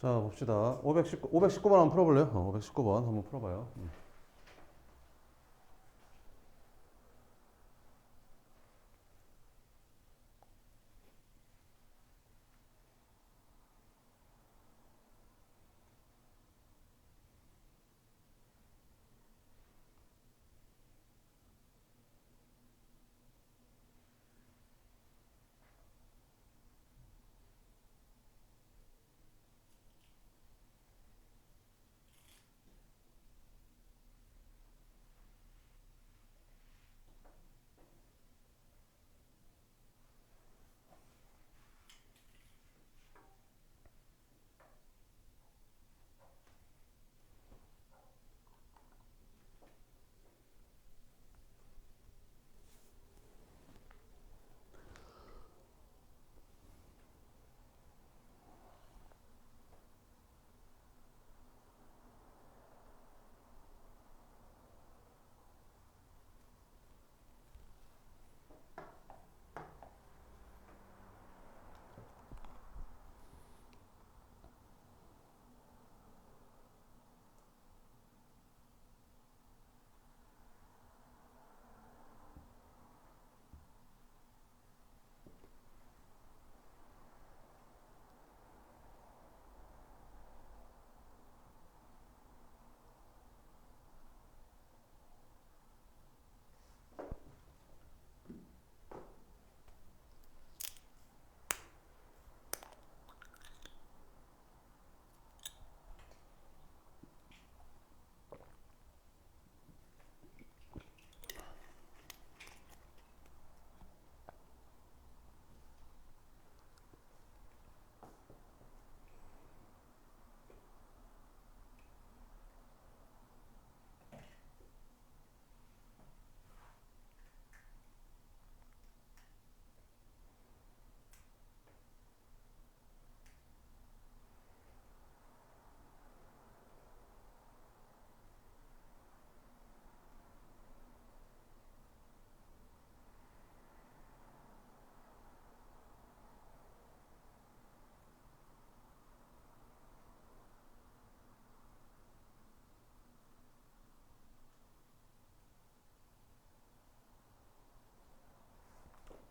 자, 봅시다. 519번 한번 풀어볼래요? 519번 한번 풀어봐요.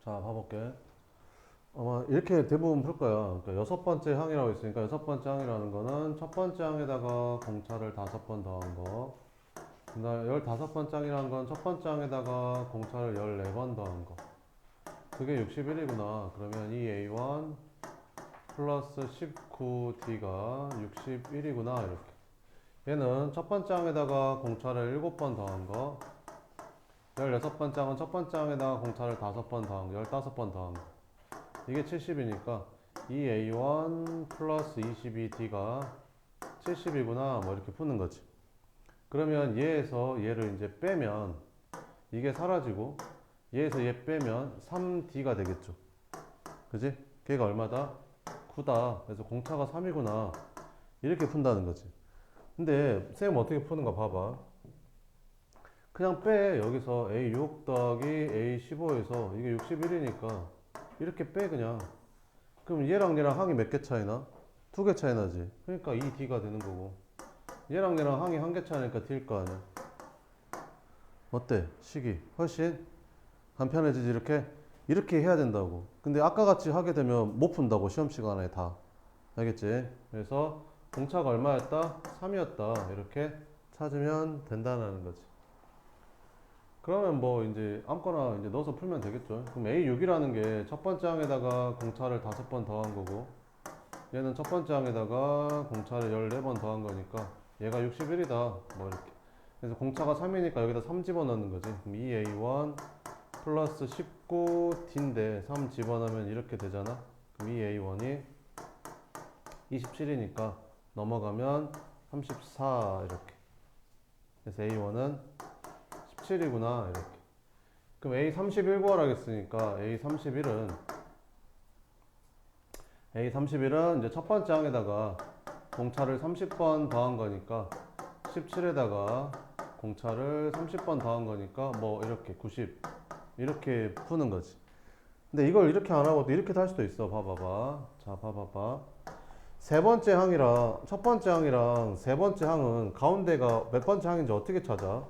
자, 봐볼게. 아마 이렇게 대부분 풀 거야. 그러니까 여섯 번째 항이라고 있으니까 여섯 번째 항이라는 거는 첫 번째 항에다가 공차를 5번 더한 거. 그다음에 15번째 항이라는 건 첫 번째 항에다가 공차를 14번 더한 거. 그게 61이구나. 그러면 이 A1 플러스 19D가 61이구나. 이렇게. 얘는 첫 번째 항에다가 공차를 7번 더한 거. 16번째 항은 첫 번째 항에다가 공차를 5번 더한 거. 15번 더한 거. 이게 70이니까 이 A1 플러스 22D가 70이구나 뭐 이렇게 푸는 거지. 그러면 얘에서 얘를 이제 빼면 이게 사라지고 얘에서 얘 빼면 3D가 되겠죠. 그지? 걔가 얼마다? 9다. 그래서 공차가 3이구나 이렇게 푼다는 거지. 근데 쌤 어떻게 푸는가 봐봐. 그냥 빼. 여기서 A6 더하기 A15에서 이게 61이니까 이렇게 빼 그냥. 그럼 얘랑 항이 몇 개 차이나? 2개 차이 나지. 그러니까 2D가 되는 거고. 얘랑 항이 1개 차이니까 D일 거 아니야. 어때? 식이 훨씬 간편해지지 이렇게? 이렇게 해야 된다고. 근데 아까 같이 하게 되면 못 푼다고 시험 시간에 다. 알겠지? 그래서 공차가 얼마였다? 3이었다. 이렇게 찾으면 된다는 거지. 그러면 뭐 이제 아무거나 이제 넣어서 풀면 되겠죠. 그럼 A6이라는 게 첫 번째 항에다가 공차를 5번 더한 거고 얘는 첫 번째 항에다가 공차를 14번 더한 거니까 얘가 61이다. 뭐 이렇게. 그래서 공차가 3이니까 여기다 3 집어넣는 거지. 그럼 2A1 플러스 19D인데 3 집어넣으면 이렇게 되잖아. 그럼 2A1이 27이니까 넘어가면 34 이렇게. 그래서 A1은 17이구나 이렇게. 그럼 A31 구하라 했으니까 A31은 이제 첫 번째 항에다가 공차를 30번 더한 거니까 17에다가 공차를 30번 더한 거니까 뭐 이렇게 90 이렇게 푸는 거지. 근데 이걸 이렇게 안 하고 또 이렇게 할 수도 있어. 봐봐봐. 자, 봐봐봐. 세 번째 항이랑 첫 번째 항이랑 세 번째 항은 가운데가 몇 번째 항인지 어떻게 찾아?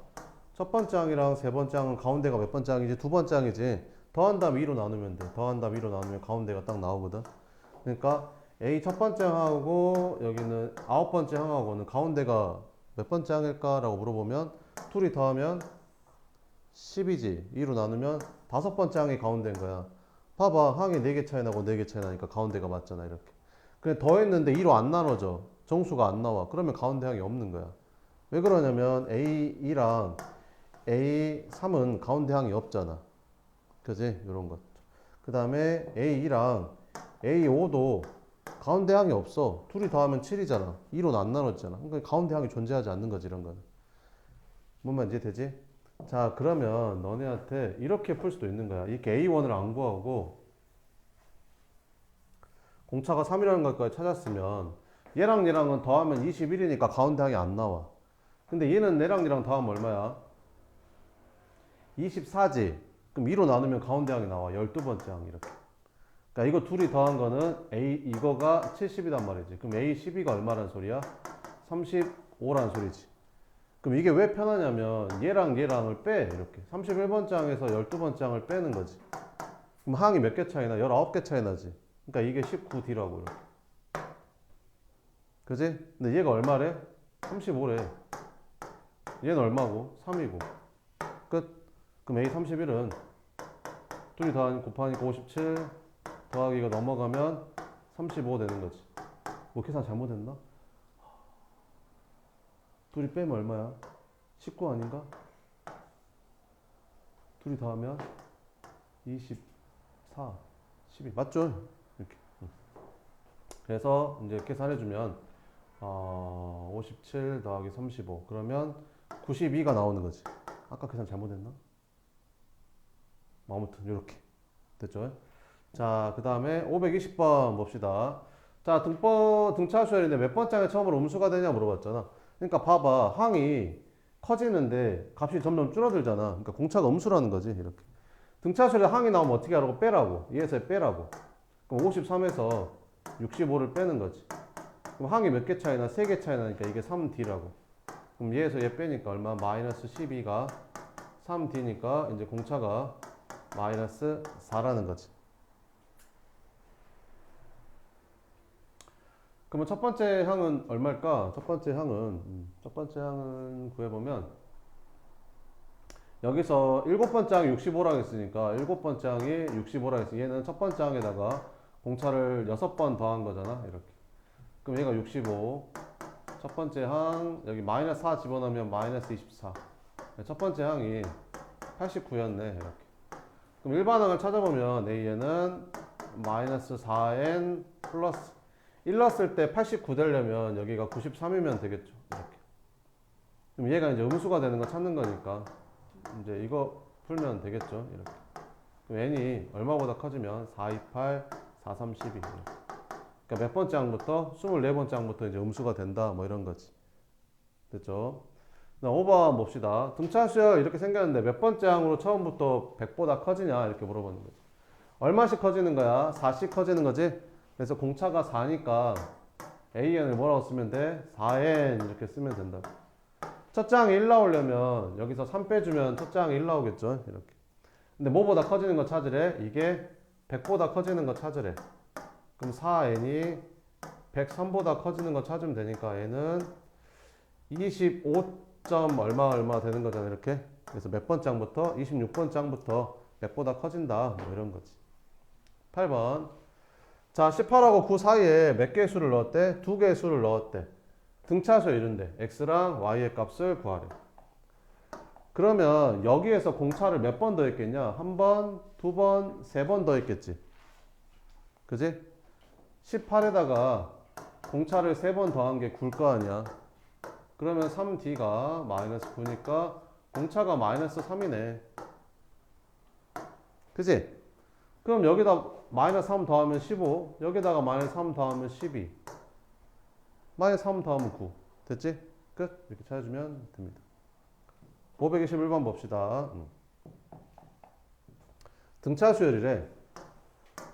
첫 번째 항이랑 세 번째 항은 가운데가 몇 번째 항이지? 두 번째 항이지. 더한 다음 2로 나누면 돼. 더한 다음 2로 나누면 가운데가 딱 나오거든. 그러니까 A 첫 번째 항하고 여기는 아홉 번째 항하고는 가운데가 몇 번째 항일까라고 물어보면 둘이 더하면 10이지. 2로 나누면 다섯 번째 항이 가운데인 거야. 봐봐. 항이 4개 차이 나고 4개 차이 나니까 가운데가 맞잖아. 이렇게. 그냥 더했는데 2로 안 나눠져. 정수가 안 나와. 그러면 가운데 항이 없는 거야. 왜 그러냐면 A2랑 A3은 가운데 항이 없잖아. 그지? 이런 것. 그 다음에 A2랑 A5도 가운데 항이 없어. 둘이 더하면 7이잖아. 2로 안 나눴잖아. 그러니까 가운데 항이 존재하지 않는 거지, 이런 거는. 뭔 말인지 되지? 자, 그러면 너네한테 이렇게 풀 수도 있는 거야. 이렇게 A1을 안 구하고 공차가 3이라는 것까지 찾았으면 얘랑 얘랑은 더하면 21이니까 가운데 항이 안 나와. 근데 얘는 얘랑 얘랑 더하면 얼마야? 24지. 그럼 2로 나누면 가운데 항이 나와. 12번째 항 이렇게. 그러니까 이거 둘이 더한 거는 A 이거가 70이단 말이지. 그럼 A12가 얼마란 소리야? 35란 소리지. 그럼 이게 왜 편하냐면 얘랑 얘랑을 빼. 이렇게 31번째 항에서 12번째 항을 빼는 거지. 그럼 항이 몇 개 차이 나? 19개 차이 나지. 그러니까 이게 19D라고 이렇게. 그지? 근데 얘가 얼마래? 35래. 얘는 얼마고? 3이고. 끝. 그럼 A31은 둘이 곱하니까 57 더하기가 넘어가면 35 되는 거지. 뭐 계산 잘못했나? 둘이 빼면 얼마야? 19 아닌가? 둘이 더하면 24, 12 맞죠? 이렇게. 그래서 이제 계산해주면 57 더하기 35 그러면 92가 나오는 거지. 아까 계산 잘못했나? 뭐 아무튼 이렇게 됐죠? 자, 그 다음에 520번 봅시다. 자, 등차 수열인데 몇 번째에 처음으로 음수가 되냐 물어봤잖아. 그러니까 봐봐. 항이 커지는데 값이 점점 줄어들잖아. 그러니까 공차가 음수라는 거지. 이렇게. 등차 수열에 항이 나오면 어떻게 하라고? 빼라고. 얘에서 빼라고. 그럼 53에서 65를 빼는 거지. 그럼 항이 몇 개 차이나? 3개 차이 나니까 이게 3D라고. 그럼 얘에서 얘 빼니까 얼마? 마이너스 12가 3D니까 이제 공차가 마이너스 4라는 거지. 그러면 첫 번째 항은 얼마일까? 첫 번째 항은 구해보면 여기서 일곱 번째 항이 65랑 했으니까 일곱 번째 항이 65랑 했으니 얘는 첫 번째 항에다가 공차를 6번 더한 거잖아. 이렇게. 그럼 얘가 65. 첫 번째 항 여기 마이너스 4 집어넣으면 마이너스 24. 첫 번째 항이 89였네. 이렇게. 그럼 일반 항을 찾아보면 A에는 마이너스 4n 플러스 1 넣었을 때 89 되려면 여기가 93이면 되겠죠. 이렇게. 그럼 얘가 이제 음수가 되는 거 찾는 거니까 이제 이거 풀면 되겠죠. 이렇게. 그럼 n이 얼마보다 커지면 4, 2, 8, 4, 3, 12. 그러니까 몇 번째 항부터 24번째 항부터 이제 음수가 된다. 뭐 이런 거지. 됐죠? 5번 봅시다. 등차 수열 이렇게 생겼는데 몇 번째 항으로 처음부터 100보다 커지냐 이렇게 물어보는 거지. 얼마씩 커지는 거야? 4씩 커지는 거지? 그래서 공차가 4니까 AN을 뭐라고 쓰면 돼? 4N 이렇게 쓰면 된다. 첫 장에 1 나오려면 여기서 3 빼주면 첫 장에 1 나오겠죠? 이렇게. 근데 뭐보다 커지는 거 찾으래? 이게 100보다 커지는 거 찾으래. 그럼 4N이 103보다 커지는 거 찾으면 되니까 N은 25. 얼마 되는 거잖아. 이렇게. 그래서 몇 번 장부터? 26번 장부터 100보다 커진다. 뭐 이런 거지. 8번. 자, 18하고 9 사이에 몇 개의 수를 넣었대? 2개의 수를 넣었대. 등차수 이런데 x랑 y의 값을 구하래. 그러면 여기에서 공차를 몇 번 더했겠냐? 한 번, 두 번, 세 번 더했겠지. 그지? 18에다가 공차를 3번 더한 게 9일 거 아니야. 그러면 3d가 마이너스 9니까 공차가 마이너스 3이네. 그지? 그럼 여기다 마이너스 3 더하면 15. 여기다가 마이너스 3 더하면 12. 마이너스 3 더하면 9. 됐지? 끝. 이렇게 찾아주면 됩니다. 521번 봅시다. 등차 수열이래.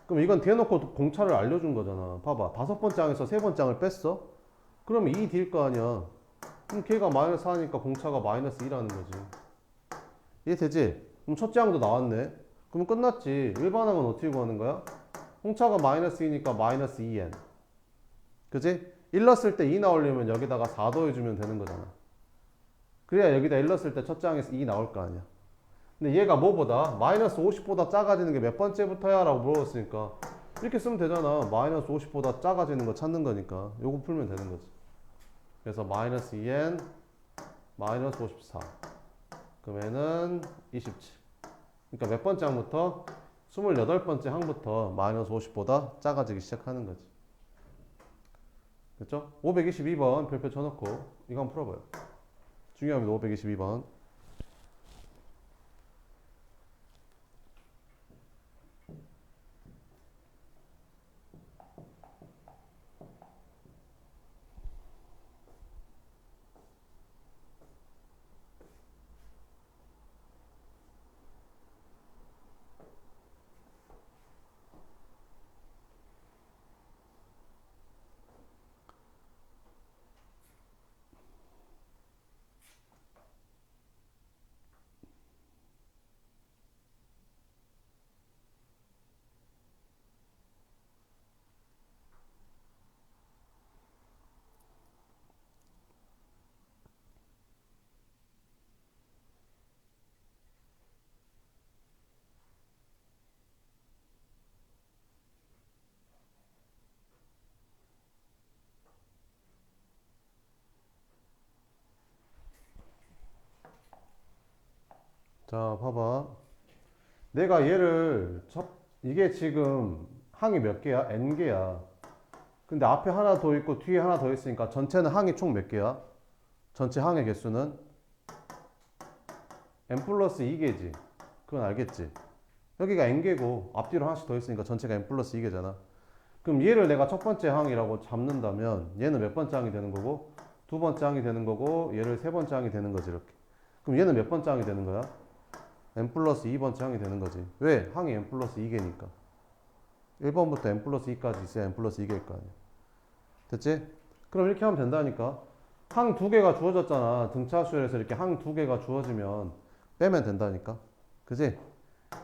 그럼 그럼 이건 대놓고 공차를 알려준 거잖아. 봐봐. 다섯 번째 항에서 세 번째 항을 뺐어? 그러면 2 D일 거 아니야. 그럼 걔가 마이너스 4니까 공차가 마이너스 2라는 거지. 이해되지? 그럼 첫째 항도 나왔네. 그럼 끝났지. 일반항은 어떻게 구하는 거야? 공차가 마이너스 2니까 마이너스 2n. 그지? 1 넣었을 때 2 나오려면 여기다가 4 더해주면 되는 거잖아. 그래야 여기다 1 넣었을 때 첫째 항에서 2 나올 거 아니야. 근데 얘가 뭐보다? 마이너스 50보다 작아지는 게 몇 번째부터야? 라고 물어봤으니까 이렇게 쓰면 되잖아. 마이너스 50보다 작아지는 거 찾는 거니까 요거 풀면 되는 거지. 그래서 마이너스 2n 마이너스 54 그러면은 27. 그러니까 몇 번째 항부터? 28번째 항부터 마이너스 50보다 작아지기 시작하는 거지. 됐죠? 522번 별표 쳐놓고 이거 한번 풀어봐요. 중요합니다. 522번. 자, 봐봐. 내가 얘를 이게 지금 항이 몇 개야? n개야. 근데 앞에 하나 더 있고 뒤에 하나 더 있으니까 전체는 항이 총 몇 개야? 전체 항의 개수는 n 플러스 2개지. 그건 알겠지? 여기가 n개고 앞뒤로 하나씩 더 있으니까 전체가 n 플러스 2개잖아. 그럼 얘를 내가 첫 번째 항이라고 잡는다면 얘는 몇 번째 항이 되는 거고 두 번째 항이 되는 거고 얘를 세 번째 항이 되는 거지 이렇게. 그럼 얘는 몇 번째 항이 되는 거야? n 플러스 2번째 항이 되는 거지. 왜? 항이 n 플러스 2개니까. 1번부터 n 플러스 2까지 있어야 n 플러스 2개일 거 아니야. 됐지? 그럼 이렇게 하면 된다니까. 항 두 개가 주어졌잖아. 등차수열에서 이렇게 항 두 개가 주어지면 빼면 된다니까. 그지?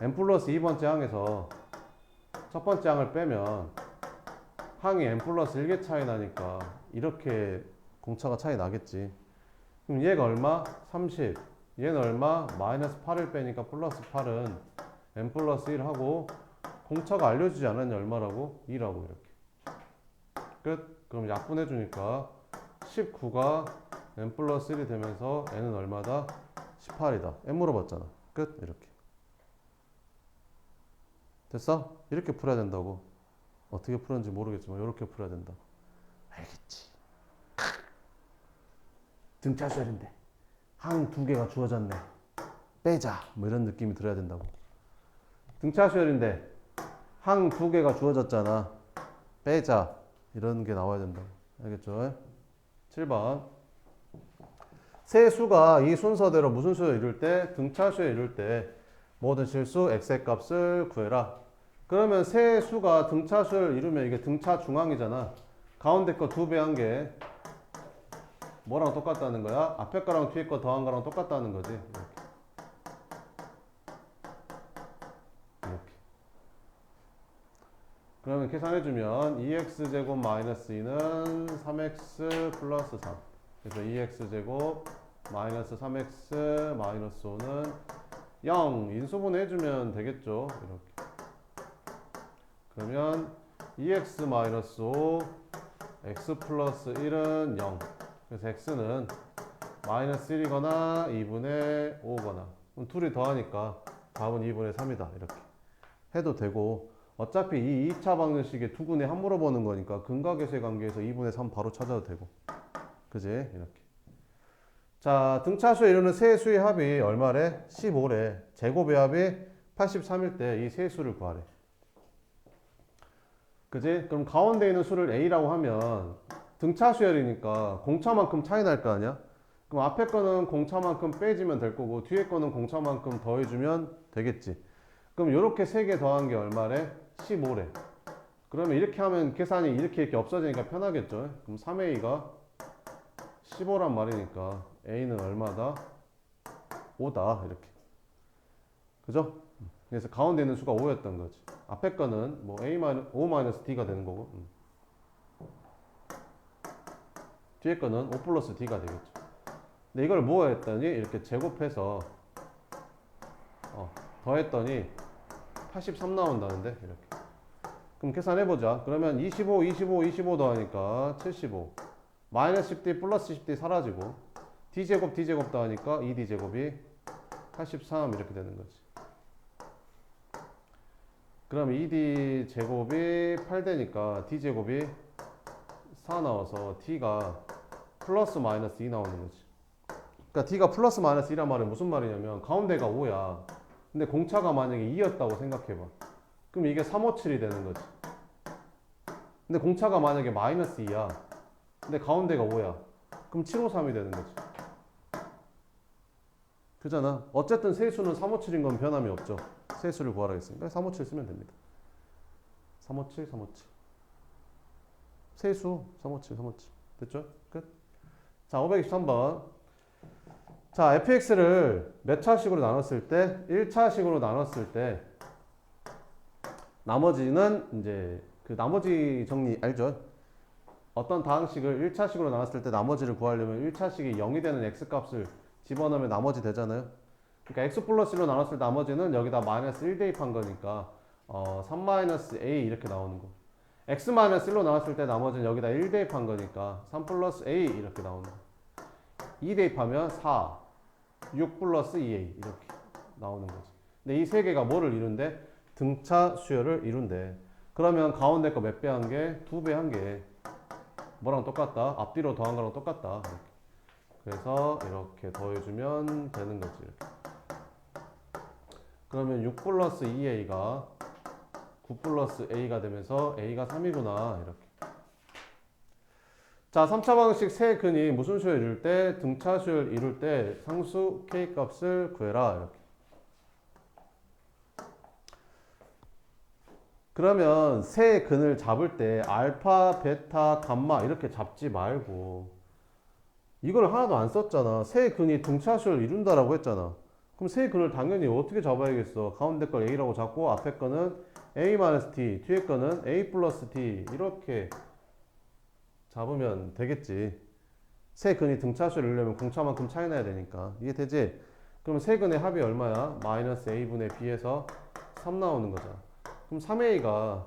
n 플러스 2번째 항에서 첫 번째 항을 빼면 항이 n 플러스 1개 차이 나니까 이렇게 공차가 차이 나겠지. 그럼 얘가 얼마? 30. 얘는 얼마? 마이너스 8을 빼니까 플러스 8은 n 플러스 1 하고 공차가 알려주지 않았냐 얼마라고? 2라고 이렇게. 끝. 그럼 약분해 주니까 19가 n 플러스 1이 되면서 n은 얼마다? 18이다. n 물어봤잖아. 끝. 이렇게. 됐어? 이렇게 풀어야 된다고. 어떻게 풀었는지 모르겠지만 이렇게 풀어야 된다. 알겠지? 등차수열인데 항 두 개가 주어졌네. 빼자. 뭐 이런 느낌이 들어야 된다고. 등차수열인데 항 두 개가 주어졌잖아. 빼자. 이런 게 나와야 된다고. 알겠죠? 7번. 세 수가 이 순서대로 무슨 수를 이룰 때? 등차수를 이룰 때 모든 실수 x의 값을 구해라. 그러면 세 수가 등차수를 이루면 이게 등차 중앙이잖아. 가운데 거 2배 한 게 뭐랑 똑같다는 거야? 앞에 거랑 뒤에 거 더한 거랑 똑같다는 거지. 이렇게. 이렇게. 그러면 계산해주면 2x제곱 마이너스 2는 3x 플러스 3. 그래서 2x제곱 마이너스 3x 마이너스 5는 0. 인수분해 해주면 되겠죠. 이렇게. 그러면 2x 마이너스 5 x 플러스 1은 0. 그래서 x는 마이너스 1이거나 2분의 5거나 그럼 둘이 더하니까 답은 2분의 3이다. 이렇게 해도 되고 어차피 이 2차 방정식에 두근에 한 물어보는 거니까 근각계수의 관계에서 2분의 3 바로 찾아도 되고 그지? 이렇게. 자, 등차수에 이루는 세 수의 합이 얼마래? 15래. 제곱의 합이 83일 때 이 세 수를 구하래. 그지? 그럼 가운데 있는 수를 a라고 하면 등차수열이니까 공차만큼 차이 날 거 아니야? 그럼 앞에 거는 공차만큼 빼주면 될 거고 뒤에 거는 공차만큼 더해주면 되겠지. 그럼 이렇게 세 개 더한 게 얼마래? 15래. 그러면 이렇게 하면 계산이 이렇게 없어지니까 편하겠죠. 그럼 3a가 15란 말이니까 a는 얼마다? 5다. 이렇게. 그죠? 그래서 가운데 있는 수가 5였던 거지. 앞에 거는 뭐 o-d가 되는 거고, 뒤에 거는 5 플러스 d가 되겠죠. 근데 이걸 뭐 했더니 이렇게 제곱해서 더했더니 83 나온다는데 이렇게. 그럼 계산해보자. 그러면 25, 25, 25 더하니까 75. 마이너스 10d 플러스 10d 사라지고 d제곱 d제곱 더하니까 2d제곱이 83 이렇게 되는 거지. 그럼 2d제곱이 8되니까 d제곱이 4 나와서 d가 플러스 마이너스 2 나오는 거지. 그러니까 d가 플러스 마이너스 2란 말은 무슨 말이냐면 가운데가 5야. 근데 공차가 만약에 2였다고 생각해봐. 그럼 이게 357이 되는 거지. 근데 공차가 만약에 마이너스 2야. 근데 가운데가 5야. 그럼 753이 되는 거지. 그잖아. 어쨌든 세수는 357인 건 변함이 없죠. 세수를 구하라 했으니까 357 쓰면 됩니다. 357, 357. 세수 357, 357. 됐죠? 끝. 자, 523번. 자, fx를 몇 차식으로 나눴을 때? 1차식으로 나눴을 때 나머지는 이제 그 나머지 정리 알죠? 어떤 다항식을 1차식으로 나눴을 때 나머지를 구하려면 1차식이 0이 되는 x값을 집어넣으면 나머지 되잖아요. 그러니까 x 플러스 1로 나눴을 때 나머지는 여기다 마이너스 1 대입한 거니까 3 마이너스 a 이렇게 나오는 거. x 마이너스 1로 나눴을 때 나머지는 여기다 1 대입한 거니까 3 플러스 a 이렇게 나오는 거. 2 대입하면 4, 6 플러스 2a 이렇게 나오는 거지. 근데 이 세 개가 뭐를 이룬대? 등차 수열을 이룬대. 그러면 가운데 거 몇 배 한 게? 2배 한 게. 뭐랑 똑같다? 앞뒤로 더한 거랑 똑같다. 이렇게. 그래서 이렇게 더해주면 되는 거지. 이렇게. 그러면 6 플러스 2a가 9 플러스 a가 되면서 a가 3이구나. 이렇게. 자, 3차 방식 세 근이 무슨 수열 이룰 때? 등차 수열 이룰 때 상수 k 값을 구해라. 이렇게. 그러면 세 근을 잡을 때 알파, 베타, 감마 이렇게 잡지 말고 이걸 하나도 안 썼잖아. 세 근이 등차수를 이룬다라고 했잖아. 그럼 세 근을 당연히 어떻게 잡아야겠어? 가운데 걸 a라고 잡고 앞에 거는 a-t, 뒤에 거는 a 플러스 t 이렇게 잡으면 되겠지. 세 근이 등차수를 이루려면 공차만큼 차이 나야 되니까. 이해되지? 그럼 세 근의 합이 얼마야? 마이너스 a분의 b에서 3 나오는 거잖아. 그럼 3a가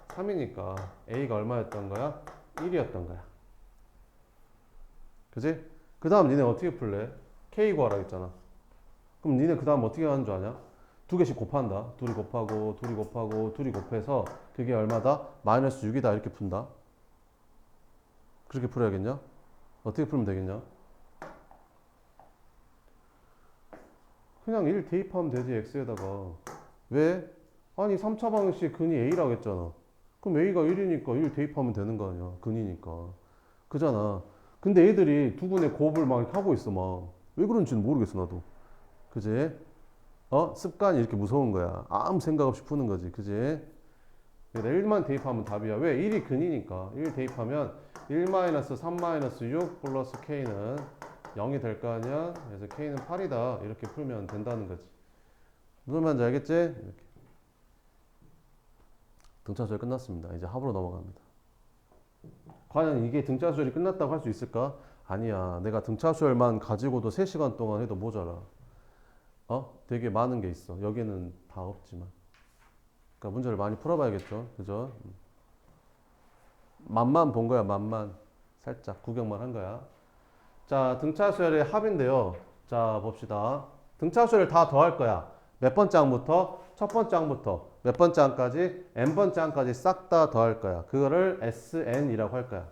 3이니까 a가 얼마였던 거야? 1이었던 거야. 그지? 그 다음 니네 어떻게 풀래? k 구하라 했잖아. 그럼 니네 그 다음 어떻게 하는 줄 아냐? 두 개씩 곱한다. 둘이 곱하고 둘이 곱하고 둘이 곱해서 그게 얼마다? 마이너스 6이다 이렇게 푼다. 그렇게 풀어야겠냐? 어떻게 풀면 되겠냐? 그냥 1 대입하면 되지 x에다가. 왜? 아니 3차 방식 근이 a라고 했잖아. 그럼 a가 1이니까 1 대입하면 되는 거 아니야. 근이니까. 그잖아. 근데 애들이 두 분의 곱을 막 하고 있어 막. 왜 그런지는 모르겠어 나도. 그지? 습관이 이렇게 무서운 거야. 아무 생각 없이 푸는 거지. 그지? 1만 대입하면 답이야. 왜? 1이 근이니까. 1 대입하면 1-3-6 플러스 k는 0이 될 거 아니야. 그래서 k는 8이다. 이렇게 풀면 된다는 거지. 무슨 말인지 알겠지? 이렇게. 등차수열 끝났습니다. 이제 합으로 넘어갑니다. 과연 이게 등차수열이 끝났다고 할 수 있을까? 아니야. 내가 등차수열만 가지고도 3시간 동안 해도 모자라. 되게 많은 게 있어. 여기는 다 없지만. 그러니까 문제를 많이 풀어봐야겠죠. 그죠? 맛만 본 거야. 맛만. 살짝 구경만 한 거야. 자, 등차수열의 합인데요. 자, 봅시다. 등차수열을 다 더할 거야. 몇 번째 항부터? 첫 번째 항부터 몇 번째 항까지? n번째 항까지 싹 다 더할 거야. 그거를 SN이라고 할 거야.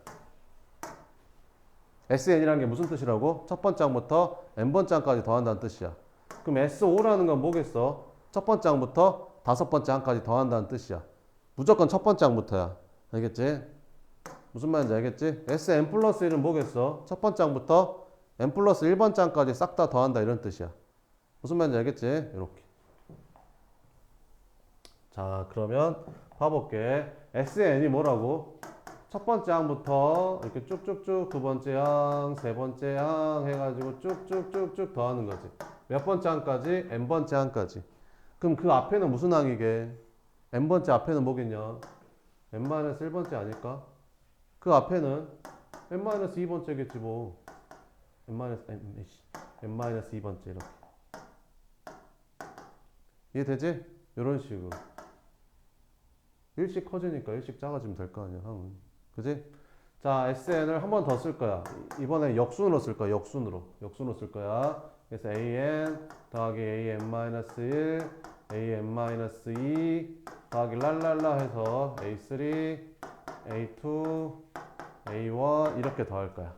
SN이라는 게 무슨 뜻이라고? 첫 번째 항부터 n번째 항까지 더한다는 뜻이야. 그럼 SO라는 건 뭐겠어? 첫 번째 항부터 다섯 번째 항까지 더한다는 뜻이야. 무조건 첫 번째 항부터야. 알겠지? 무슨 말인지 알겠지? SN 플러스 1은 뭐겠어? 첫 번째 항부터 n 플러스 1번째 항까지 싹 다 더한다 이런 뜻이야. 무슨 말인지 알겠지? 이렇게. 자, 그러면 봐볼게. SN이 뭐라고? 첫 번째 항부터 이렇게 쭉쭉쭉 두 번째 항, 세 번째 항 해가지고 쭉쭉쭉쭉 더하는 거지. 몇 번째 항까지? n번째 항까지. 그럼 그 앞에는 무슨 항이게? n번째 앞에는 뭐겠냐? n-1번째 아닐까? 그 앞에는 n-2번째겠지 뭐. n-2번째 이렇게. 이해되지? 이런 식으로. 일씩 커지니까 일씩 작아지면 될 거 아니야, 항은. 그지? 자, SN을 한 번 더 쓸 거야. 이번에 역순으로 쓸 거야, 역순으로. 역순으로 쓸 거야. 그래서 AN 더하기 AN-1, AN-2 더하기 랄랄라 해서 A3, A2, A1 이렇게 더할 거야.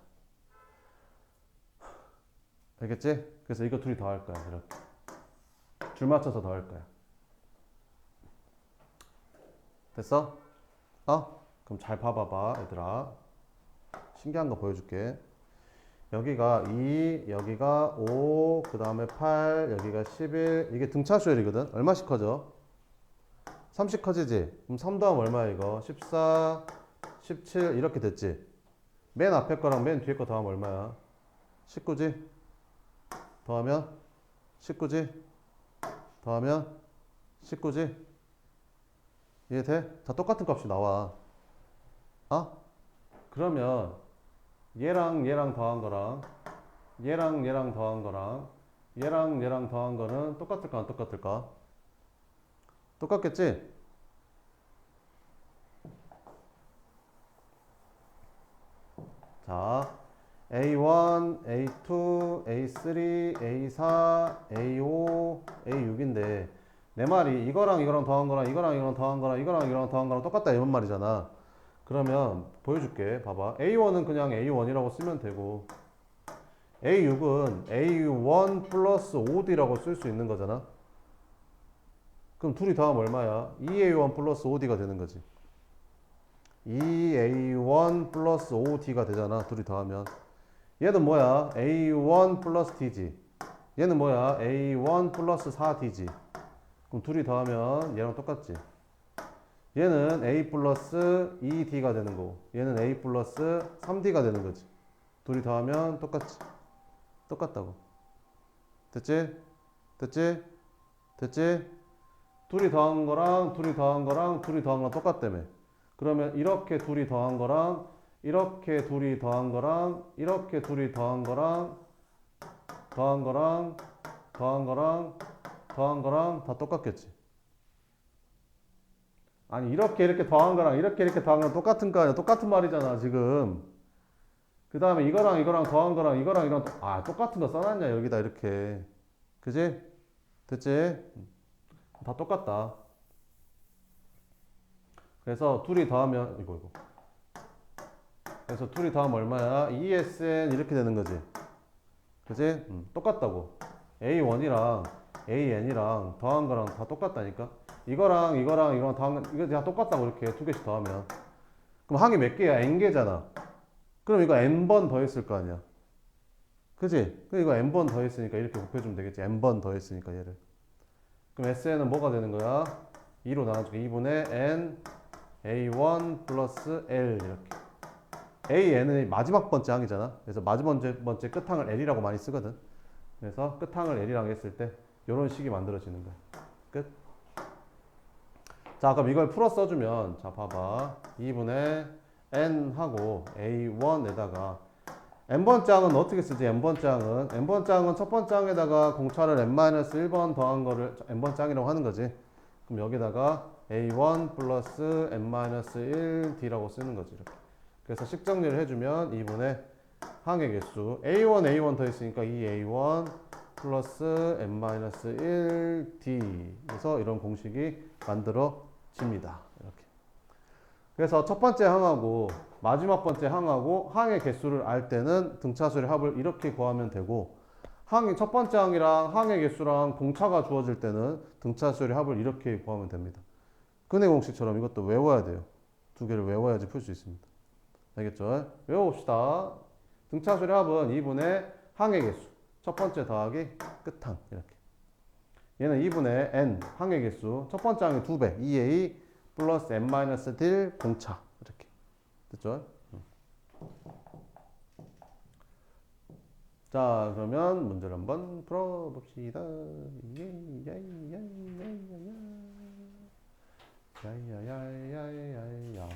알겠지? 그래서 이거 둘이 더할 거야, 이렇게. 줄 맞춰서 더할 거야. 됐어? 그럼 잘 봐봐봐, 얘들아. 신기한 거 보여줄게. 여기가 2, 여기가 5, 그 다음에 8, 여기가 11. 이게 등차수열이거든. 얼마씩 커져? 3씩 커지지? 그럼 3 더하면 얼마야 이거? 14, 17 이렇게 됐지? 맨 앞에 거랑 맨 뒤에 거 더하면 얼마야? 19지? 더하면 19지? 더하면 19지? 이해돼? 다 똑같은 값이 나와. 그러면 얘랑 얘랑 더한 거랑 얘랑 얘랑 더한 거랑 얘랑 얘랑 더한 거는 똑같을까 안 똑같을까? 똑같겠지? 자, A1, A2, A3, A4, A5, A6인데 내 말이 이거랑 이거랑 더한 거랑 이거랑 이거랑 더한 거랑 이거랑 이거랑 더한 거랑 똑같다 이런 말이잖아. 그러면 보여줄게. 봐봐. A1은 그냥 A1이라고 쓰면 되고 A6은 A1 플러스 5D라고 쓸 수 있는 거잖아. 그럼 둘이 더하면 얼마야? 2A1 플러스 5D가 되는 거지. 2A1 플러스 5D가 되잖아. 둘이 더하면. 얘는 뭐야? A1 플러스 D지. 얘는 뭐야? A1 플러스 4D지. 그럼 둘이 더하면 얘랑 똑같지. 얘는 A 플러스 2D가 되는 거고 얘는 A 플러스 3D가 되는 거지. 둘이 더하면 똑같지. 똑같다고. 됐지? 됐지? 됐지? 둘이 더한 거랑 둘이 더한 거랑 둘이 더한 거랑 똑같다며. 그러면 이렇게 둘이 더한 거랑 이렇게 둘이 더한 거랑 이렇게 둘이 더한 거랑 더한 거랑 더한 거랑 더한 거랑 다 똑같겠지. 아니 이렇게 이렇게 더한 거랑 이렇게 이렇게 더한 거랑 똑같은 거 아니야. 똑같은 말이잖아 지금. 그 다음에 이거랑 이거랑 더한 거랑 이거랑 이거랑 똑같은 거 써놨냐 여기다 이렇게. 그지? 됐지? 다 똑같다. 그래서 둘이 더하면 이거 그래서 둘이 더하면 얼마야? ESN 이렇게 되는 거지. 그지? 똑같다고. A1이랑 AN이랑 더한 거랑 다 똑같다니까. 이거랑 이거랑 이거랑 더한 거 이거 다 똑같다고. 이렇게 두 개씩 더하면 그럼 항이 몇 개야? n개잖아. 그럼 이거 n번 더했을 거 아니야. 그지? 그럼 이거 n번 더했으니까 이렇게 곱해주면 되겠지. n번 더했으니까 얘를. 그럼 SN은 뭐가 되는 거야? 2로 나눠주게. 2분의 n A1 플러스 L 이렇게. AN은 마지막 번째 항이잖아. 그래서 마지막 번째 끝항을 L이라고 많이 쓰거든. 그래서 끝항을 L이라고 했을 때 이런 식이 만들어지는 거야. 끝. 자, 그럼 이걸 풀어 써주면 자 봐봐. 2분의 n 하고 A1에다가 n번째 항은 어떻게 쓰지? n번째 항은 첫 번째 항에다가 공차를 n-1번 더한 거를 n번째 항이라고 하는 거지. 그럼 여기다가 A1 플러스 n-1D라고 쓰는 거지. 이렇게. 그래서 식 정리를 해주면 2분의 항의 개수 A1 더했으니까 2A1 플러스 n-1D 그래서 이런 공식이 만들어집니다. 이렇게. 그래서 첫 번째 항하고 마지막 번째 항하고 항의 개수를 알 때는 등차수의 합을 이렇게 구하면 되고 항이 첫 번째 항이랑 항의 개수랑 공차가 주어질 때는 등차수의 합을 이렇게 구하면 됩니다. 근해 공식처럼 이것도 외워야 돼요. 두 개를 외워야지 풀 수 있습니다. 알겠죠? 외워봅시다. 등차수의 합은 2분의 항의 개수 첫 번째 더하기 끝항 이렇게. 얘는 2분의 n 항의 개수 첫 번째 항이 2배 2a 플러스 n-1 공차 이렇게 됐죠? 자, 그러면 문제를 한번 풀어봅시다. 야야야야야야야.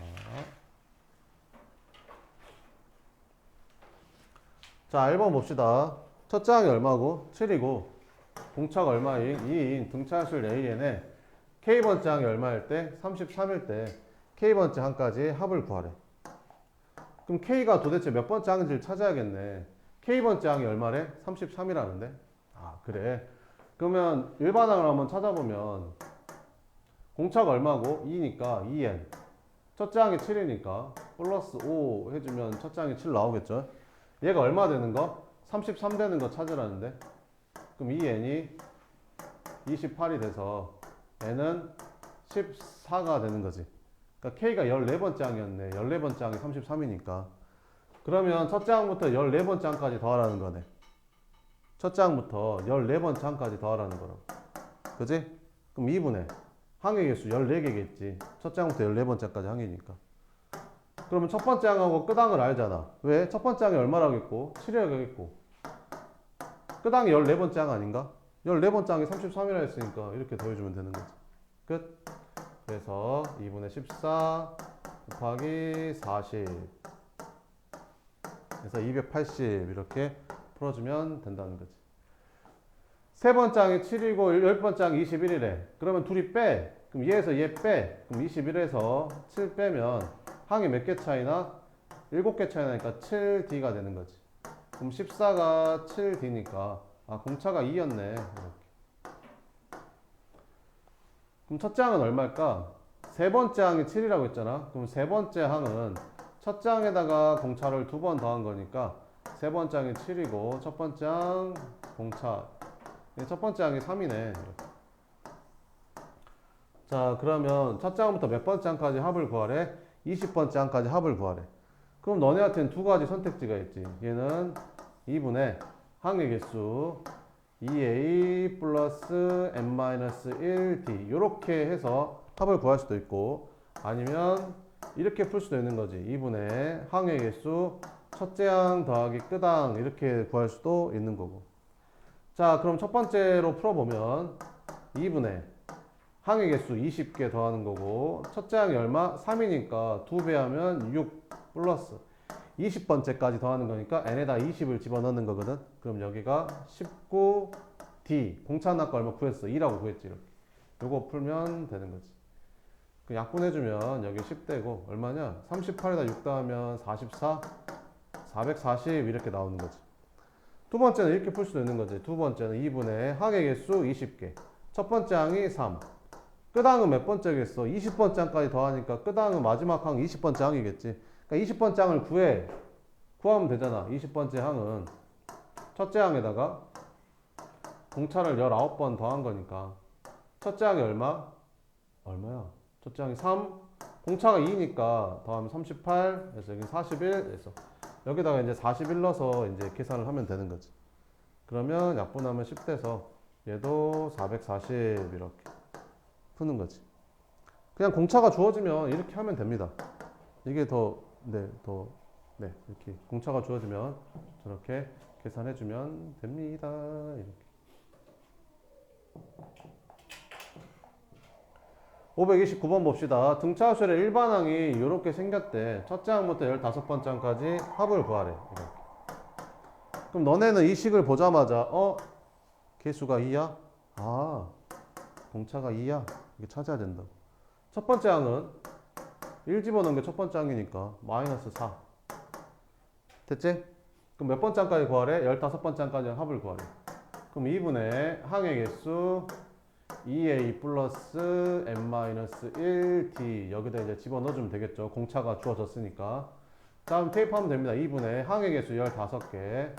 자, 1번 봅시다. 첫째 항이 얼마고? 7이고 공차가 얼마인? 2인 등차술 AN에 K번째 항이 얼마일 때? 33일 때 K번째 항까지 합을 구하래. 그럼 K가 도대체 몇 번째 항인지를 찾아야겠네. K번째 항이 얼마래? 33이라는데? 아, 그래. 그러면 일반항을 한번 찾아보면 공차가 얼마고? 2니까 2n. 첫째 항이 7이니까 플러스 5 해주면 첫째 항이 7 나오겠죠? 얘가 얼마 되는 거? 33 되는 거 찾으라는데? 그럼 2n이 28이 돼서 n은 14가 되는 거지. 그러니까 K가 14번째 항이었네. 14번째 항이 33이니까. 그러면 첫째 항부터 14번째 항까지 더하라는 거네. 첫째 항부터 14번째 항까지 더하라는 거라고. 그지? 그럼 2분의 항의 개수 14개겠지. 첫째 항부터 14번째 항까지 항이니까. 그러면 첫 번째 항하고 끝항을 알잖아. 왜? 첫 번째 항이 얼마라고 했고 7이라고 했고 끝항이 14번째 항 아닌가? 14번째 항이 33이라 했으니까 이렇게 더해주면 되는 거지. 끝. 그래서 2분의 14 곱하기 40 그래서 280 이렇게 풀어주면 된다는 거지. 세 번째 항이 7이고 10번째 항이 21이래. 그러면 둘이 빼. 그럼 얘에서 얘 빼. 그럼 21에서 7 빼면 항이 몇 개 차이나? 7개 차이 나니까 7D가 되는 거지. 그럼 14가 7D니까 아 공차가 2였네. 이렇게. 그럼 첫째 항은 얼마일까? 세 번째 항이 7이라고 했잖아. 그럼 세 번째 항은 첫째 항에다가 공차를 2번 더한 거니까 세 번째 항이 7이고 첫 번째 항 공차 첫 번째 항이 3이네. 자, 그러면 첫째 항부터 몇 번째 항까지 합을 구하래? 20번째 항까지 합을 구하래. 그럼 너네한테는 두 가지 선택지가 있지. 얘는 2분의 항의 개수 2a 플러스 n-1d 이렇게 해서 합을 구할 수도 있고 아니면 이렇게 풀 수도 있는 거지. 2분의 항의 개수 첫째 항 더하기 끝항 이렇게 구할 수도 있는 거고. 자, 그럼 첫 번째로 풀어보면 2분의 항의 개수 20개 더하는 거고 첫째 항이 얼마? 3이니까 2배 하면 6 플러스 20번째까지 더하는 거니까 n에다 20을 집어넣는 거거든. 그럼 여기가 19d 공차 아까 얼마 구했어? 2라고 구했지. 이렇게 요거 풀면 되는 거지. 그 약분해주면 여기 10되고 얼마냐? 38에다 6 더하면 44 440 이렇게 나오는 거지. 두 번째는 이렇게 풀 수도 있는 거지. 두 번째는 2분의 항의 개수 20개 첫 번째 항이 3 끝항은 몇 번째겠어? 20번째 항까지 더하니까 끝항은 마지막 항 20번째 항이겠지. 그러니까 20번째 항을 구하면 되잖아. 20번째 항은 첫째 항에다가 공차를 19번 더한 거니까 첫째 항이 얼마야? 첫째 항이 3 공차가 2니까 더하면 38 그래서 여기 41 그래서 여기다가 이제 41 넣어서 이제 계산을 하면 되는 거지. 그러면 약분하면 10돼서 얘도 440 이렇게 푸는 거지. 그냥 공차가 주어지면 이렇게 하면 됩니다. 이게 이렇게 공차가 주어지면 저렇게 계산해주면 됩니다. 이렇게. 529번 봅시다. 등차수열의 일반항이 이렇게 생겼대. 첫째 항부터 15번째 항까지 합을 구하래. 이렇게. 그럼 너네는 이 식을 보자마자 개수가 2야? 아, 공차가 2야? 이게 찾아야 된다고. 첫 번째 항은 1 집어넣은 게 첫 번째 항이니까 마이너스 4 됐지? 그럼 몇 번째 항까지 구하래? 15번째 항까지 합을 구하래. 그럼 2분의 항의 개수 2a 플러스 n-1d 여기다 이제 집어넣어주면 되겠죠. 공차가 주어졌으니까. 다음 테이프하면 됩니다. 2분의 항의 개수 15개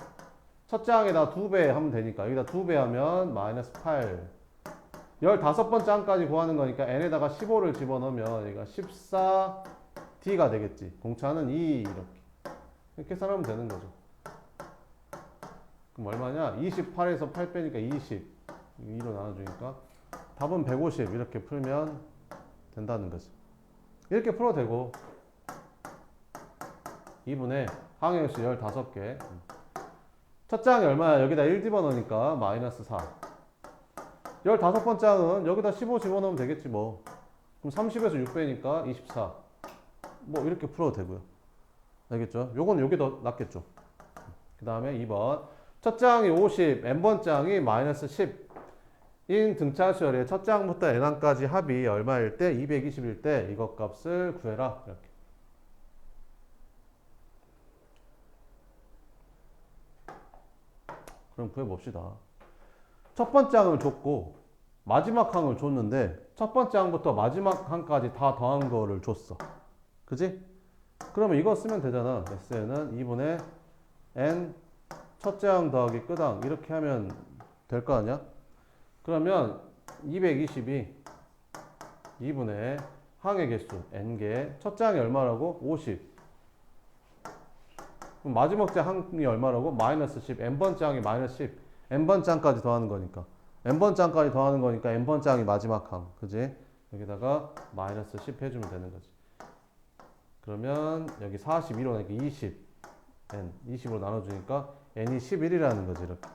첫째 항에다 2배 하면 되니까 여기다 2배 하면 마이너스 8 15번째 항까지 구하는 거니까 n에다가 15를 집어넣으면 여기가 14d가 되겠지. 공차는 2 이렇게 계산하면 되는 거죠. 그럼 얼마냐? 28에서 8 빼니까 20 2로 나눠주니까 답은 150 이렇게 풀면 된다는 거지. 이렇게 풀어도 되고 2분의 항의 개수 15개. 첫 장이 얼마야? 여기다 1 집어넣으니까 마이너스 4. 15번째 항은 여기다 15 집어넣으면 되겠지 뭐. 그럼 30에서 6 빼니까 24. 뭐 이렇게 풀어도 되고요. 알겠죠? 요건 요게 더 낫겠죠. 그 다음에 2번. 첫 장이 50, n번 장이 마이너스 10. 인 등차 수열의 첫 장부터 n항까지 합이 얼마일 때? 220일 때 이것 값을 구해라. 이렇게. 그럼 구해봅시다. 첫 번째 항을 줬고 마지막 항을 줬는데 첫 번째 항부터 마지막 항까지 다 더한 거를 줬어. 그지? 그러면 이거 쓰면 되잖아. SN은 2분의 n 첫째 항 더하기 끝항 이렇게 하면 될 거 아니야? 그러면 220이 2분의 항의 개수 n개 첫째 항이 얼마라고? 50. 그럼 마지막째 항이 얼마라고? 마이너스 10. n번째 항이 마이너스 10. n번째 항까지 더하는 거니까 n번째 항까지 더하는 거니까 n번째 항이 마지막 항. 그지? 여기다가 마이너스 10 해주면 되는 거지. 그러면 여기 42로 나니까 20 n 20으로 나눠주니까 n이 11이라는 거지. 이렇게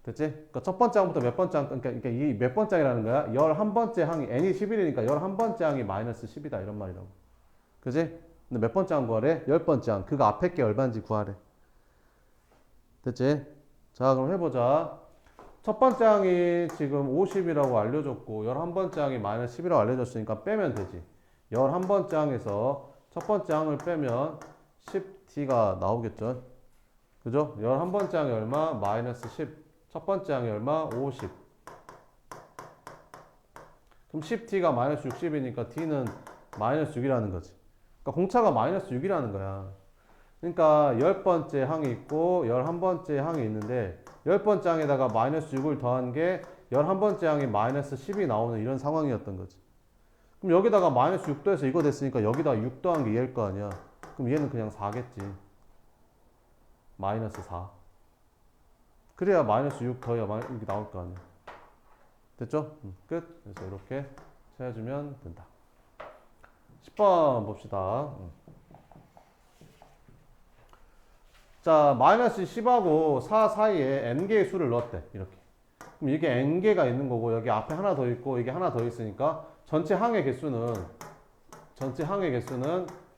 됐지? 그러니까 첫 번째 항부터 몇 번째 항, 그러니까 이 몇 번째 항이라는 거야? 11번째 항이 n이 11이니까 11번째 항이 마이너스 10이다 이런 말이라고. 그지? 근데 몇 번째 항 구하래? 10번째 항. 그거 앞에 게 얼마인지 구하래. 됐지? 자, 그럼 해보자. 첫 번째 항이 지금 50이라고 알려줬고 11번째 항이 마이너스 10이라고 알려줬으니까 빼면 되지. 11번째 항에서 첫 번째 항을 빼면 10t가 나오겠죠. 그죠? 11번째 항이 얼마? 마이너스 10. 첫 번째 항이 얼마? 50. 그럼 10t가 마이너스 60이니까 t는 마이너스 6이라는 거지. 그러니까 공차가 마이너스 6이라는 거야. 그러니까 10번째 항이 있고 11번째 항이 있는데 10번째 항에다가 마이너스 6을 더한 게 11번째 항이 마이너스 10이 나오는 이런 상황이었던 거지. 그럼 여기다가 마이너스 6 더해서 이거 됐으니까 여기다 6 더한 게 얘일 거 아니야. 그럼 얘는 그냥 4겠지. 마이너스 4. 그래야 마이너스 6 더해야 이렇게 나올 거 아니야. 됐죠? 끝. 그래서 이렇게 채워주면 된다. 10번 봅시다. 자, 마이너스 10하고 4 사이에 n개의 수를 넣었대. 이렇게. 그럼 이게 n개가 있는 거고 여기 앞에 하나 더 있고 이게 하나 더 있으니까 전체 항의 개수는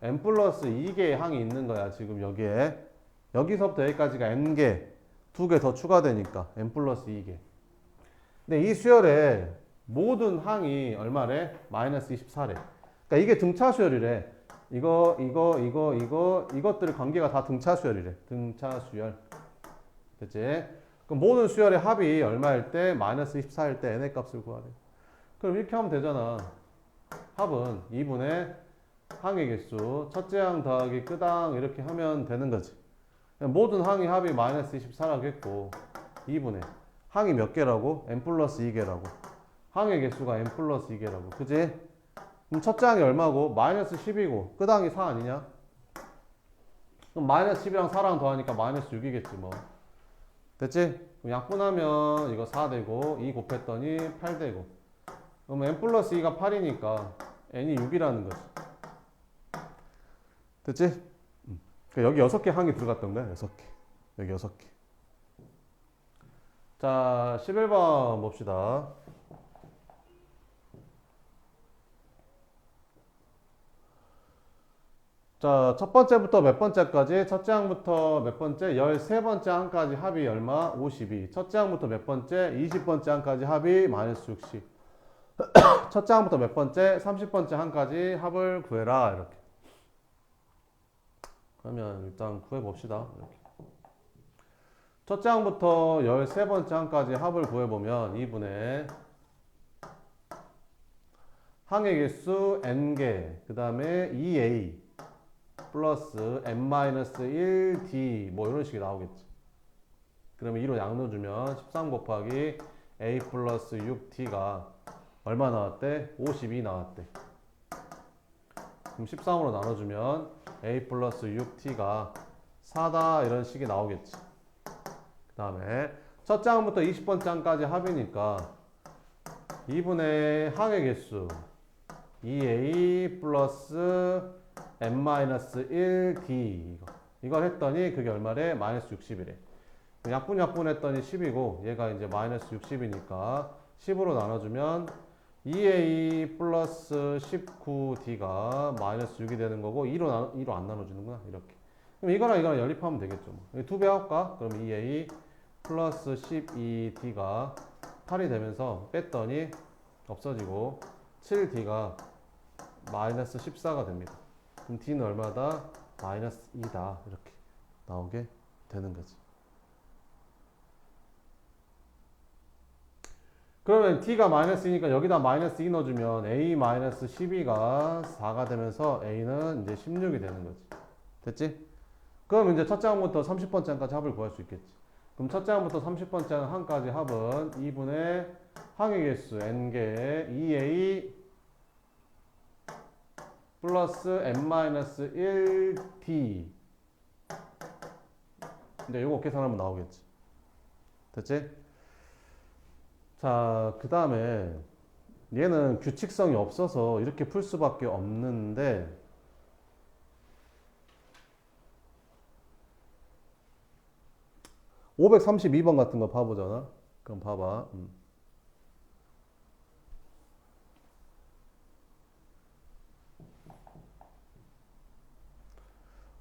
n 플러스 2개의 항이 있는 거야. 지금 여기에. 여기서부터 여기까지가 n개. 2개 더 추가되니까 n 플러스 2개. 근데 이 수열에 모든 항이 얼마래? 마이너스 24래. 그러니까 이게 등차 수열이래. 이것들 관계가 다 등차 수열이래. 등차 수열. 됐지? 그럼 모든 수열의 합이 얼마일 때? 마이너스 24일 때 n의 값을 구하래. 그럼 이렇게 하면 되잖아. 합은 2분의 항의 개수, 첫째 항 더하기 끝항 이렇게 하면 되는 거지. 모든 항의 합이 마이너스 24라겠고 2분의 항이 몇 개라고? n 플러스 2개라고. 항의 개수가 n 플러스 2개라고. 그지? 그럼 첫째 항이 얼마고? 마이너스 10이고 끝항이 4 아니냐? 그럼 마이너스 10이랑 4랑 더하니까 마이너스 6이겠지 뭐. 됐지? 그럼 약분하면 이거 4 되고 2 곱했더니 8 되고. 그럼 n 플러스 2가 8이니까 n이 6이라는 거지. 됐지? 그러니까 여기 6개 항이 들어갔던 거야. 6개. 여기 6개. 자, 11번 봅시다. 자, 첫 번째부터 몇 번째까지? 첫째 항부터 몇 번째? 13번째 항까지 합이 얼마? 52. 첫째 항부터 몇 번째? 20번째 항까지 합이 마이너스 60. 첫째 항부터 몇 번째? 30번째 항까지 합을 구해라. 이렇게. 그러면 일단 구해봅시다. 이렇게. 첫째 항부터 13번째 항까지 합을 구해보면 2분의 항의 개수 n개, 그 다음에 2a 플러스 n-1d 뭐 이런 식이 나오겠지. 그러면 2로 나눠주면 13 곱하기 a 플러스 6t가 얼마 나왔대? 52 나왔대. 그럼 13으로 나눠주면 a 플러스 6t가 4다 이런 식이 나오겠지. 그 다음에 첫째 항부터 20번째 항까지 합이니까 2분의 항의 개수 2a 플러스 n-1d 이걸 했더니 그게 얼마래? 마이너스 60이래. 약분 했더니 10이고 얘가 이제 마이너스 60이니까 10으로 나눠주면 2a 플러스 19d가 마이너스 6이 되는 거고 2로 안 나눠주는구나. 이렇게. 그럼 이거랑 연립하면 되겠죠. 뭐. 2배 할까? 그럼 2a 플러스 12d가 8이 되면서 뺐더니 없어지고 7d가 마이너스 14가 됩니다. 그럼 d는 얼마다? 마이너스 2다. 이렇게 나오게 되는 거지. 그러면 t가 마이너스이니까 여기다 마이너스 2 넣어주면 a 마이너스 12가 4가 되면서 a는 이제 16이 되는 거지. 됐지? 그럼 이제 첫째 항부터 30번째 항까지 합을 구할 수 있겠지. 그럼 첫째 항부터 30번째 항까지 합은 2분의 항의 개수 n개의 2a 플러스 n-1d 이제 요거 계산하면 나오겠지. 됐지? 자, 그 다음에 얘는 규칙성이 없어서 이렇게 풀 수밖에 없는데 532번 같은 거 봐보잖아. 그럼 봐봐.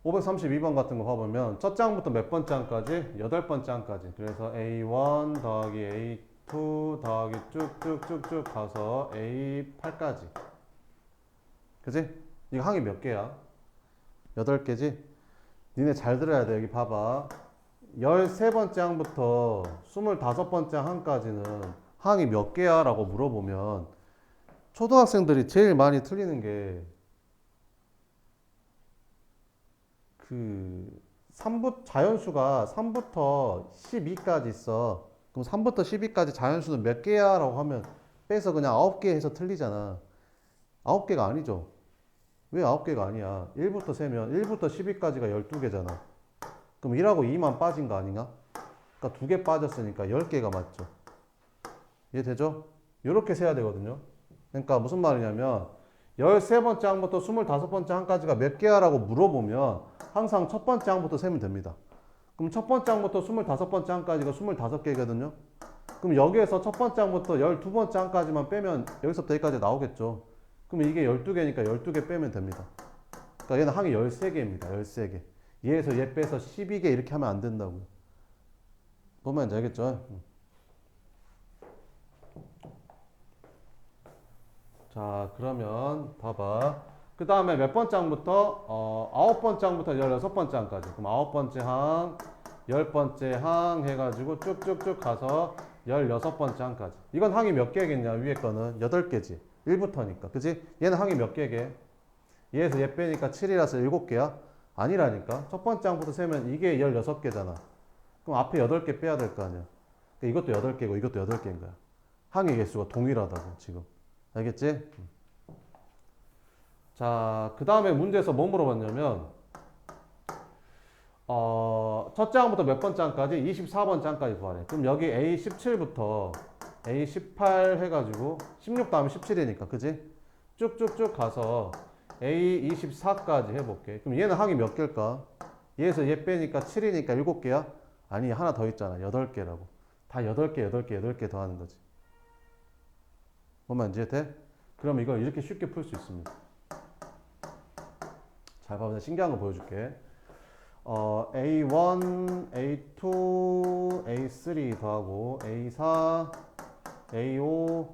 532번 같은 거 봐보면 첫 장부터 몇 번째 항까지? 8번째 항까지. 그래서 A1 더하기 A2 더하기 쭉쭉쭉쭉 가서 A8까지. 그치? 이거 항이 몇 개야? 8개지? 니네 잘 들어야 돼. 여기 봐봐. 13번째 항부터 25번째 항까지는 항이 몇 개야? 라고 물어보면 초등학생들이 제일 많이 틀리는 게 자연수가 3부터 12까지 있어. 그럼 3부터 12까지 자연수는 몇 개야? 라고 하면 빼서 그냥 9개 해서 틀리잖아. 9개가 아니죠. 왜 9개가 아니야? 1부터 세면 1부터 12까지가 12개잖아. 그럼 1하고 2만 빠진 거 아닌가? 그러니까 2개 빠졌으니까 10개가 맞죠. 이해되죠? 이렇게 세야 되거든요. 그러니까 무슨 말이냐면 13번째 항부터 25번째 항까지가 몇 개야? 라고 물어보면 항상 첫 번째 항부터 세면 됩니다. 그럼 첫 번째 항부터 25번째 항까지가 25개거든요. 그럼 여기에서 첫 번째 항부터 12번째 항까지만 빼면 여기서부터 여기까지 나오겠죠. 그럼 이게 12개니까 12개 빼면 됩니다. 그러니까 얘는 항이 13개입니다. 13개. 얘에서 얘 빼서 12개 이렇게 하면 안 된다고요. 보면 이제 알겠죠? 자, 그러면 봐봐. 그 다음에 몇 번째 항부터? 9번째 항부터 16번째 항까지. 그럼 9번째 항, 10번째 항 해가지고 쭉쭉쭉 가서 16번째 항까지. 이건 항이 몇 개겠냐? 위에 거는 8개지. 1부터니까. 그지? 얘는 항이 몇 개게? 얘에서 얘 빼니까 7이라서 7개야? 아니라니까. 첫 번째 항부터 세면 이게 16개잖아. 그럼 앞에 8개 빼야 될 거 아니야. 그러니까 이것도 8개고 이것도 8개인 거야. 항의 개수가 동일하다고 지금. 알겠지? 자, 그 다음에 문제에서 뭐 물어봤냐면 첫째 항부터 몇 번째 항까지? 24번째 항까지 구하래. 그럼 여기 A17부터 A18 해가지고 16 다음에 17이니까 그지? 쭉쭉쭉 가서 A24까지 해볼게. 그럼 얘는 항이 몇 개일까? 얘에서 얘 빼니까 7이니까 7개야? 아니, 하나 더 있잖아. 8개라고. 다 8개, 8개, 8개 더 하는 거지. 뭐만 이제 돼? 그럼 이걸 이렇게 쉽게 풀 수 있습니다. 잘 봐보자. 신기한 거 보여줄게. A1, A2, A3 더하고 A4, A5,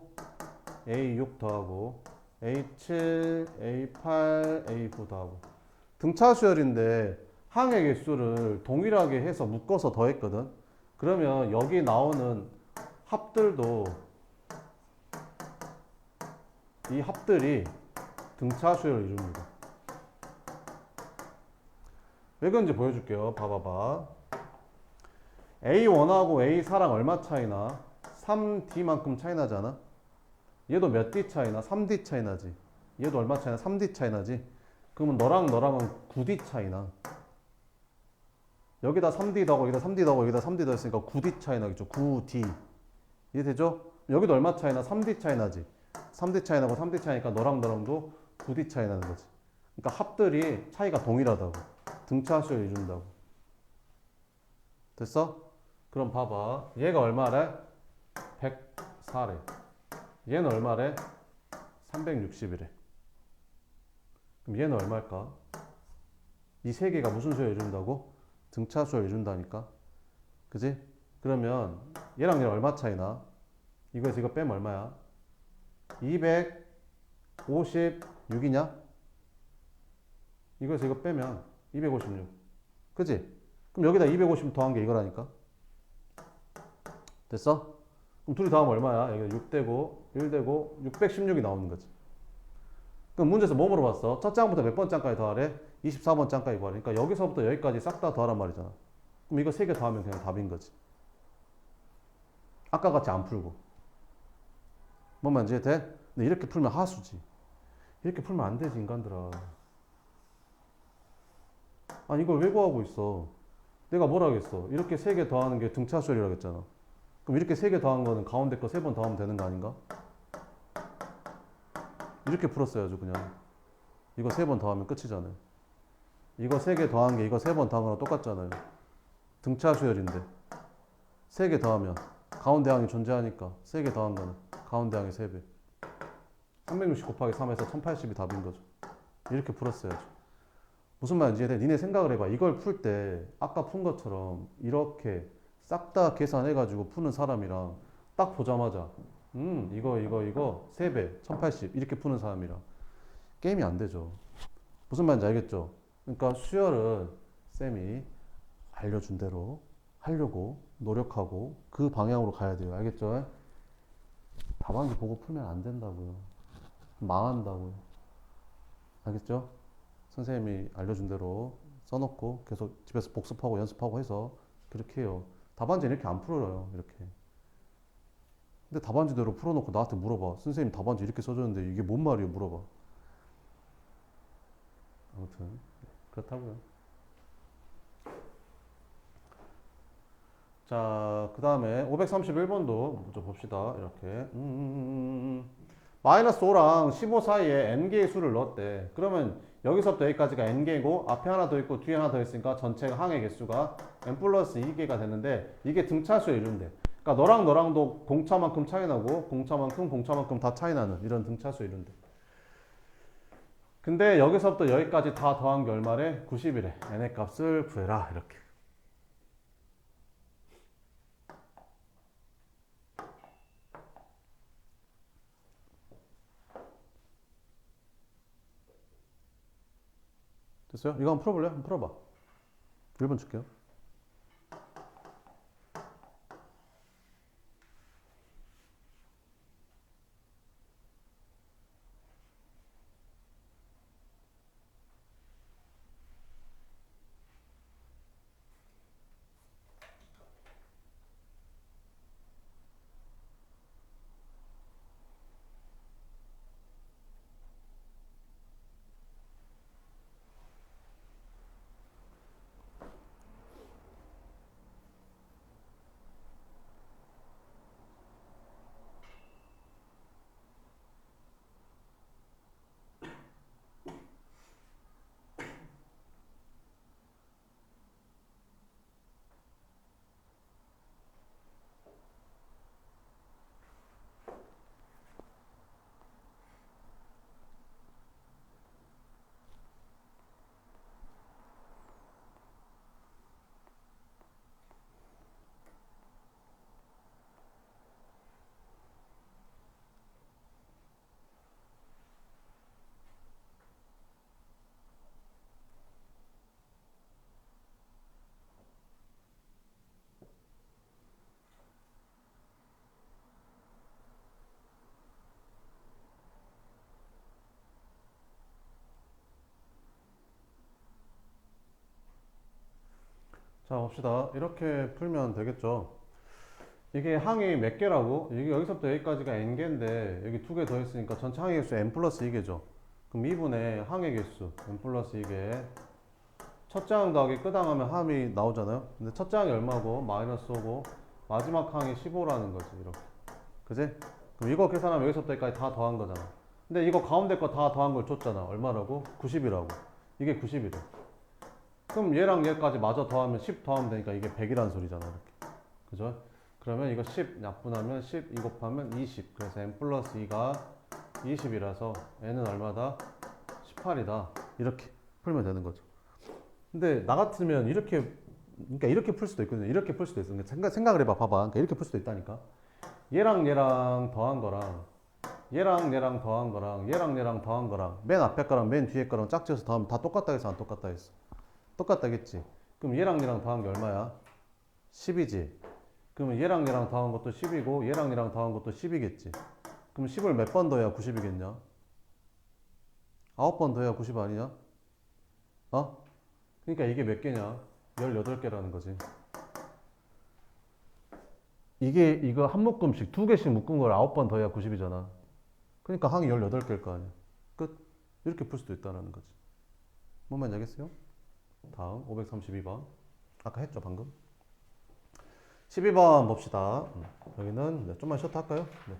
A6 더하고 A7, A8, A9 더하고 등차 수열인데 항의 개수를 동일하게 해서 묶어서 더했거든. 그러면 여기 나오는 합들도 이 합들이 등차 수열을 이룹니다. 왜 그런지 보여줄게요. 봐봐봐. A1하고 A4랑 얼마 차이나? 3D만큼 차이 나잖아. 얘도 몇 D 차이나? 3D 차이 나지. 얘도 얼마 차이나? 3D 차이 나지. 그러면 너랑 너랑은 9D 차이 나. 여기다 3D 더하고 여기다 3D 더하고 여기다 3D 더했으니까 9D 차이 나겠죠. 9D. 이해되죠? 여기도 얼마 차이 나? 3D 차이 나지. 3D 차이 나고 3D 차이니까 너랑 너랑도 9D 차이 나는 거지. 그러니까 합들이 차이가 동일하다고. 등차 수를 이룬다고. 됐어? 그럼 봐봐. 얘가 얼마래? 104래. 얘는 얼마래? 360이래. 그럼 얘는 얼마일까? 이 세 개가 무슨 수를 이룬다고? 등차 수를 이룬다니까. 그지? 그러면 얘랑 얘랑 얼마 차이나? 이거에서 이거 빼면 얼마야? 256이냐? 이거에서 이거 빼면 256. 그지? 그럼 여기다 250 더한 게 이거라니까. 됐어? 그럼 둘이 더하면 얼마야? 여기다 6되고 1되고 616이 나오는 거지. 그럼 문제에서 뭐 물어봤어? 첫 장부터 몇 번 장까지 더하래? 24번 장까지 구하래. 그러니까 여기서부터 여기까지 싹 다 더하란 말이잖아. 그럼 이거 3개 더하면 그냥 답인 거지. 아까 같이 안 풀고. 뭔 말인지 돼? 근데 이렇게 풀면 하수지. 이렇게 풀면 안 되지, 인간들아. 아니, 이걸 왜 구하고 있어? 내가 뭐라 하겠어? 이렇게 3개 더하는 게 등차수열이라고 했잖아. 그럼 이렇게 3개 더한 거는 가운데 거 3번 더하면 되는 거 아닌가? 이렇게 풀었어야죠, 그냥. 이거 3번 더하면 끝이잖아요. 이거 3개 더한 게 이거 3번 더한 거랑 똑같잖아요. 등차수열인데 3개 더하면 가운데 항이 존재하니까 3개 더한 거는 가운데 항의 3배. 360 곱하기 3에서 1080이 답인 거죠. 이렇게 풀었어야죠. 무슨 말인지 이해돼? 니네 생각을 해봐. 이걸 풀 때 아까 푼 것처럼 이렇게 싹 다 계산해가지고 푸는 사람이랑 딱 보자마자 이거 3배 1080 이렇게 푸는 사람이랑 게임이 안 되죠. 무슨 말인지 알겠죠? 그러니까 수열은 쌤이 알려준 대로 하려고 노력하고 그 방향으로 가야 돼요. 알겠죠? 답안지 보고 풀면 안 된다고요. 망한다고요. 알겠죠? 선생님이 알려준 대로 써놓고 계속 집에서 복습하고 연습하고 해서 그렇게 해요. 답안지는 이렇게 안 풀어요. 이렇게. 근데 답안지대로 풀어놓고 나한테 물어봐. 선생님 답안지 이렇게 써줬는데 이게 뭔 말이에요? 물어봐. 아무튼 그렇다고요. 자, 그 다음에 531번도 먼저 봅시다. 이렇게 마이너스 5랑 15 사이에 n개의 수를 넣었대. 그러면 여기서부터 여기까지가 n개고 앞에 하나 더 있고 뒤에 하나 더 있으니까 전체가 항의 개수가 n 플러스 2개가 되는데 이게 등차수에 이룬대. 그러니까 너랑 너랑도 공차만큼 차이 나고 공차만큼 다 차이 나는 이런 등차수에 이룬대. 근데 여기서부터 여기까지 다 더한 게 얼마래? 90이래. n의 값을 구해라. 이렇게. 됐어요? 이거 한번 풀어볼래? 한번 풀어봐. 1번 줄게요. 자, 봅시다. 이렇게 풀면 되겠죠. 이게 항이 몇 개라고? 이게 여기서부터 여기까지가 n개인데 여기 2개 더 있으니까 전체 항의 개수 n 플러스 2개죠. 그럼 2분의 항의 개수 n 플러스 2개. 첫 장 더하기 끝항하면 함이 나오잖아요. 근데 첫 장이 얼마고 마이너스 5고 마지막 항이 15라는 거지. 이렇게. 그지? 그럼 이거 계산하면 여기서부터 여기까지 다 더한 거잖아. 근데 이거 가운데 거 다 더한 걸 줬잖아. 얼마라고? 90이라고. 이게 90이래. 그럼 얘랑 얘까지 마저 더하면 10 더하면 되니까 이게 100이라는 소리잖아. 이렇게. 그죠? 그러면 이거 10 약분하면 10 2 곱하면 20. 그래서 n 플러스 2가 20이라서 n은 얼마다? 18이다. 이렇게 풀면 되는 거죠. 근데 나 같으면 이렇게, 그러니까 이렇게 풀 수도 있거든요. 이렇게 풀 수도 있어. 그러니까 생각을 해봐. 봐봐. 그러니까 이렇게 풀 수도 있다니까. 얘랑 얘랑 더한 거랑 얘랑 얘랑 더한 거랑 얘랑 얘랑 더한 거랑 맨 앞에 거랑 맨 뒤에 거랑 짝지어서 더하면 다 똑같다 했어, 안 똑같다 했어? 똑같다겠지. 그럼 얘랑 얘랑 더한 게 얼마야? 10이지. 그러면 얘랑 얘랑 더한 것도 10이고 얘랑 얘랑 더한 것도 10이겠지. 그럼 10을 몇 번 더해야 90이겠냐? 9번 더해야 90 아니냐? 어? 그러니까 이게 몇 개냐? 18개라는 거지. 이게 이거 한 묶음씩 두 개씩 묶은 걸 9번 더해야 90이잖아. 그러니까 항이 18개일 거 아니야. 끝. 이렇게 풀 수도 있다는 거지. 뭔 말인지 알겠어요? 다음 532번. 아까 했죠 방금. 12번 봅시다. 여기는 좀만 쉬었다 할까요? 네.